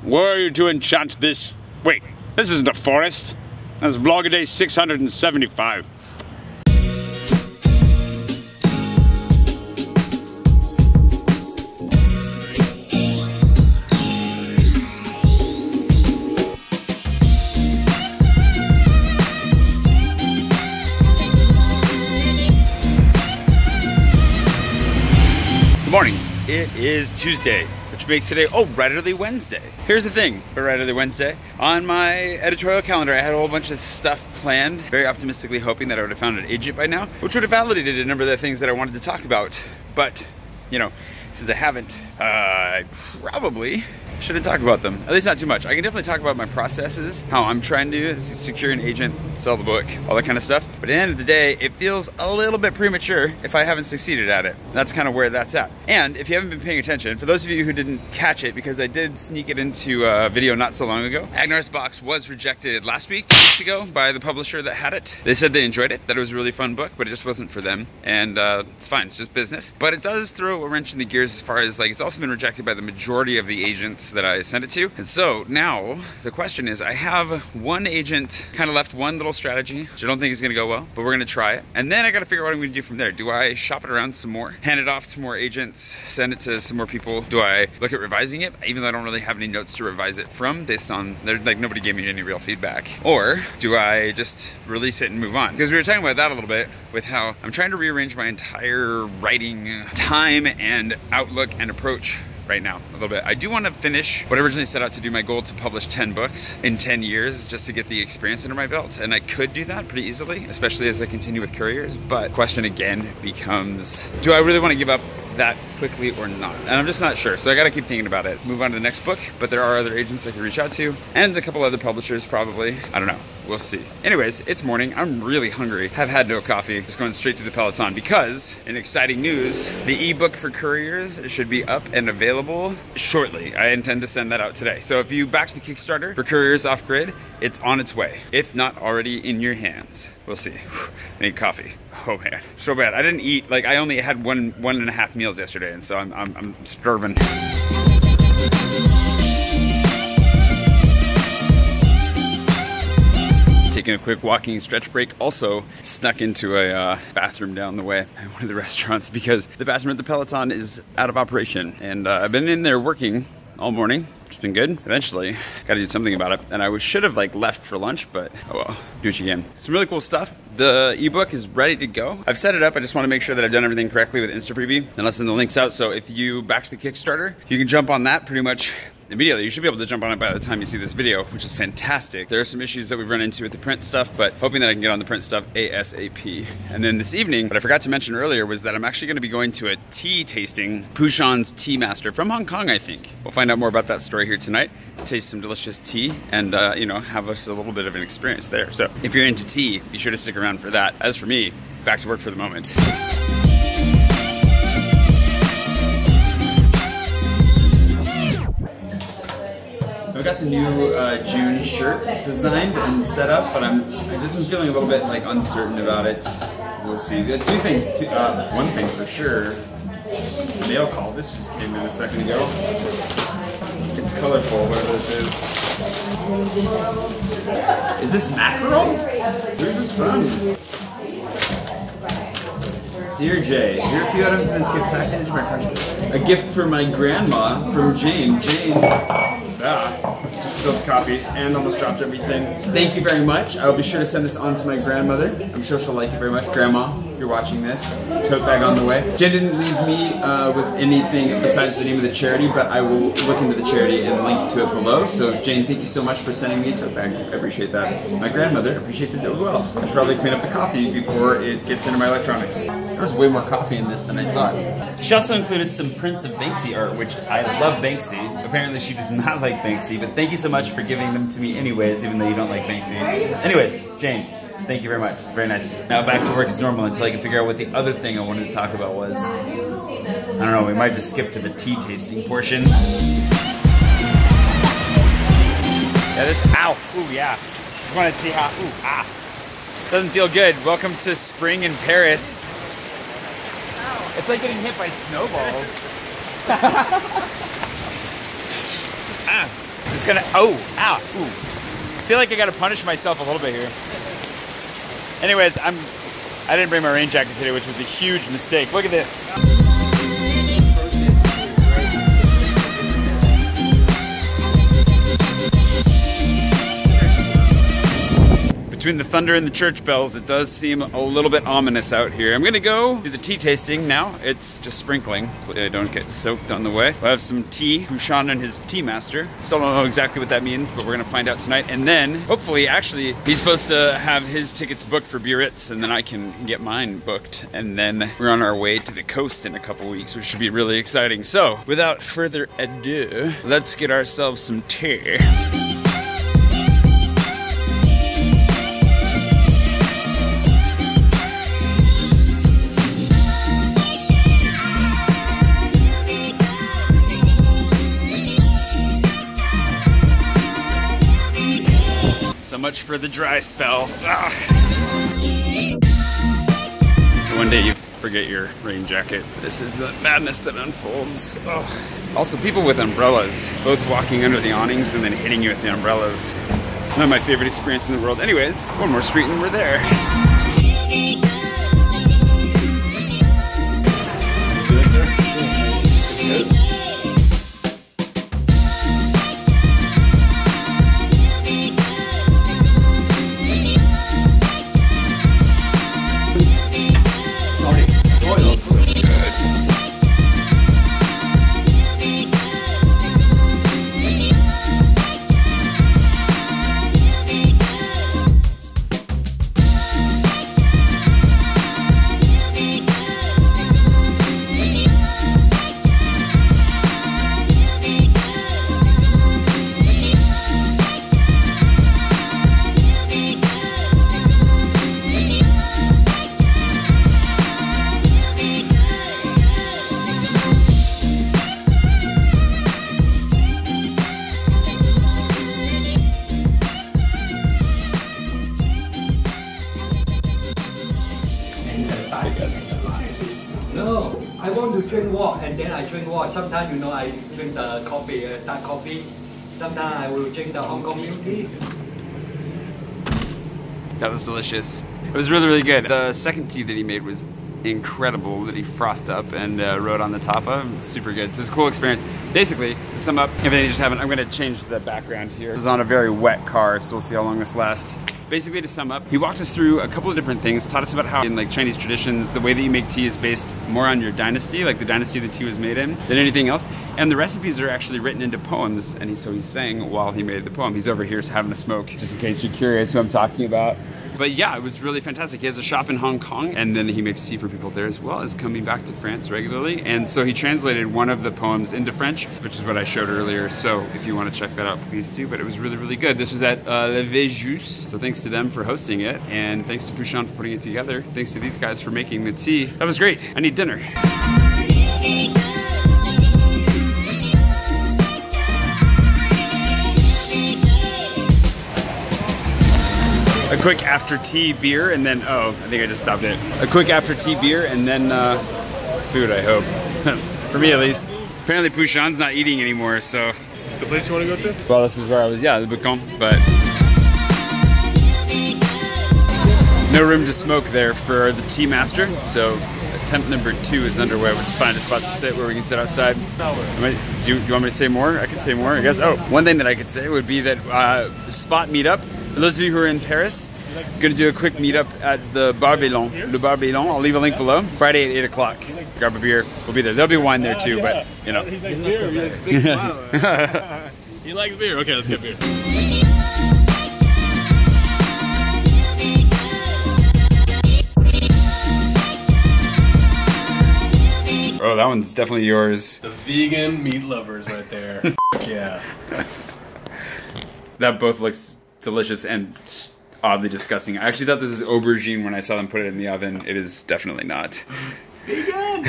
were you to enchant this... Wait, this isn't a forest. That's Vlogaday 675. Good morning. It is Tuesday, which makes today, oh, Writerly Wednesday. Here's the thing for Writerly Wednesday. On my editorial calendar, I had a whole bunch of stuff planned, very optimistically hoping that I would have found an agent by now, which would have validated a number of the things that I wanted to talk about. But, you know, since I haven't, I probably shouldn't talk about them. At least not too much. I can definitely talk about my processes, how I'm trying to secure an agent, sell the book, all that kind of stuff. But at the end of the day, it feels a little bit premature if I haven't succeeded at it. That's kind of where that's at. And if you haven't been paying attention, for those of you who didn't catch it, because I did sneak it into a video not so long ago, Agnar's Box was rejected last week, 2 weeks ago, by the publisher that had it. They said they enjoyed it, that it was a really fun book, but it just wasn't for them. And it's fine, it's just business. But it does throw a wrench in the gears as far as, like, it's also been rejected by the majority of the agents that I sent it to. And so now the question is, I have one agent kind of left one little strategy, which I don't think is gonna go well, but we're gonna try it. And then I gotta figure out what I'm gonna do from there. Do I shop it around some more, hand it off to more agents, send it to some more people? Do I look at revising it, even though I don't really have any notes to revise it from, based on, like, nobody gave me any real feedback? Or do I just release it and move on? Because we were talking about that a little bit with how I'm trying to rearrange my entire writing time and outlook and approach right now a little bit. I do want to finish what I originally set out to do, my goal to publish 10 books in 10 years just to get the experience under my belt, and I could do that pretty easily, especially as I continue with couriers. But the question again becomes, do I really want to give up that quickly or not? And I'm just not sure, so I gotta keep thinking about it. Move on to the next book, but there are other agents I can reach out to, and a couple other publishers probably. I don't know, we'll see. Anyways, it's morning, I'm really hungry, have had no coffee, just going straight to the Peloton because, in exciting news, the ebook for couriers should be up and available shortly. I intend to send that out today. So if you backed the Kickstarter for Couriers Off Grid, it's on its way, if not already in your hands. We'll see. I need coffee. Oh man, so bad. I didn't eat, like, I only had one and a half meals yesterday, and so I'm starving. Taking a quick walking stretch break. Also snuck into a bathroom down the way at one of the restaurants because the bathroom at the Peloton is out of operation, and I've been in there working all morning. It's been good. Eventually, gotta do something about it. And I should have, like, left for lunch, but oh well, do it again. Some really cool stuff. The ebook is ready to go. I've set it up. I just want to make sure that I've done everything correctly with InstaFreebie, and I'll send the links out. So if you backed the Kickstarter, you can jump on that pretty much immediately. You should be able to jump on it by the time you see this video, which is fantastic. There are some issues that we've run into with the print stuff, but hoping that I can get on the print stuff ASAP. And then this evening, what I forgot to mention earlier was that I'm actually going to be going to a tea tasting, Puxan's Tea Master from Hong Kong, I think. We'll find out more about that story here tonight, taste some delicious tea, and you know, have us a little bit of an experience there. So if you're into tea, be sure to stick around for that. As for me, back to work for the moment. I got the new June shirt designed and set up, but I just am feeling a little bit, like, uncertain about it. We'll see. Two things. One thing for sure. Mail call. This just came in a second ago. It's colorful. Whatever this is. Is this mackerel? Who's this from? Dear Jay, here are a few items in this gift package. A gift for my grandma from Jane. Just spilled coffee and almost dropped everything. Thank you very much. I will be sure to send this on to my grandmother. I'm sure she'll like it very much. Grandma, if you're watching this, tote bag on the way. Jen didn't leave me with anything besides the name of the charity, but I will look into the charity and link to it below. So Jane, thank you so much for sending me a tote bag. I appreciate that. My grandmother appreciates it as well. I should probably clean up the coffee before it gets into my electronics. There's way more coffee in this than I thought. She also included some prints of Banksy art, which I love Banksy. Apparently she does not like Banksy, but thank you so much for giving them to me anyways, even though you don't like Banksy. Anyways, Jane, thank you very much. It's very nice. Now back to work as normal until I can figure out what the other thing I wanted to talk about was. I don't know, we might just skip to the tea tasting portion. Yeah, this, ow, ooh, yeah. Just want to see how, ooh, ah. Doesn't feel good. Welcome to spring in Paris. It's like getting hit by snowballs. Just It's gonna, oh, ow, ooh. I feel like I gotta punish myself a little bit here. Anyways, I didn't bring my rain jacket today, which was a huge mistake. Look at this. Between the thunder and the church bells, it does seem a little bit ominous out here. I'm gonna go do the tea tasting now. It's just sprinkling. Hopefully I don't get soaked on the way. We'll have some tea, Puxan and his tea master. Still don't know exactly what that means, but we're gonna find out tonight. And then, hopefully, actually, he's supposed to have his tickets booked for Biarritz, and then I can get mine booked. And then we're on our way to the coast in a couple weeks, which should be really exciting. So, without further ado, let's get ourselves some tea. So much for the dry spell. Ugh. One day you forget your rain jacket. This is the madness that unfolds. Ugh. Also, people with umbrellas, both walking under the awnings and then hitting you with the umbrellas. One of my favorite experiences in the world. Anyways, one more street and we're there. No, I want to drink water and then I drink water. Sometimes, you know, I drink the coffee, dark coffee. Sometimes I will drink the Hong Kong milk tea. That was delicious. It was really, really good. The second tea that he made was incredible, that he frothed up and wrote on the top of. It was super good. So it's a cool experience. Basically, to sum up, everything just happened. I'm gonna change the background here. This is on a very wet car, so we'll see how long this lasts. Basically, to sum up, he walked us through a couple of different things, taught us about how in like Chinese traditions, the way that you make tea is based more on your dynasty, like the dynasty the tea was made in, than anything else. And the recipes are actually written into poems, and so he sang while he made the poem. He's over here having a smoke, just in case you're curious who I'm talking about. But yeah, it was really fantastic. He has a shop in Hong Kong, and then he makes tea for people there as well as coming back to France regularly. And so he translated one of the poems into French, which is what I showed earlier. So if you want to check that out, please do. But it was really, really good. This was at Le Vejus. So thanks to them for hosting it, and thanks to Puxan for putting it together. Thanks to these guys for making the tea. That was great. I need dinner. A quick after tea beer and then, oh, I think I just stopped it. A quick after tea beer and then food, I hope. For me at least. Apparently Puxan's not eating anymore, so. Is this the place you want to go to? Well, this is where I was, yeah, the Puxan, but. No room to smoke there for the tea master, so attempt number 2 is underway. We'll just find a spot to sit where we can sit outside. Do you want me to say more? I can say more, I guess. Oh, one thing that I could say would be that spot meetup. For those of you who are in Paris, I'm going to do a quick meetup at the Bar Bellon. Le Bar Bellon, I'll leave a link below. Friday at 8 o'clock. Grab a beer, we'll be there. There'll be wine there too, but you know. He likes beer, he has a big smile. He likes beer, okay, let's get beer. Oh, that one's definitely yours. The vegan meat lovers right there. Yeah. That both looks delicious and oddly disgusting. I actually thought this was aubergine when I saw them put it in the oven. It is definitely not. Vegan!